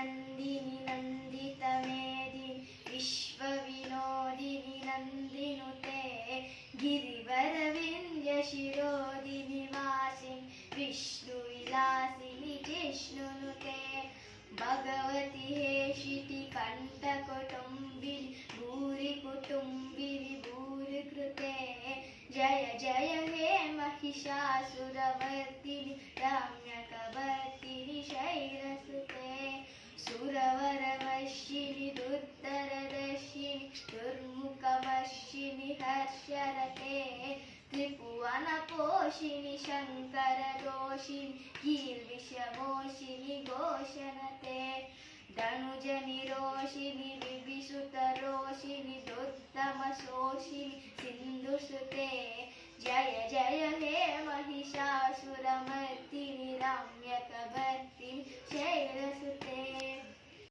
नन्दिनि नन्दितमेदिनि विश्वविनोदिनि नन्दिनुते गिरिवरविन्द्यशिरोदिनि वासिनि विष्णुविलासिनि जिष्णुनुते भगवति हेशिति कण्ठकुटुम्बिनि भूरिकुटुम्बिनि भूरिकृते जय जय हे महिषासुरवर्तिनि रम्यकवर्तिनि शैलसुते सुरवरवर्षिणि दुर्धरदर्शिनि दुर्मुखवर्षिणि हर्षरते त्रिभुवनपोषिणि शङ्करदोषिणि कीर्विषमोषिणि घोषणते धनुजनिरोषिणि विभीषुतरोषिणि दुर्दमशोषिणि सिन्धुसुते जय जय हे महिषासुरमर्दिनि रम्यकवर्तिनि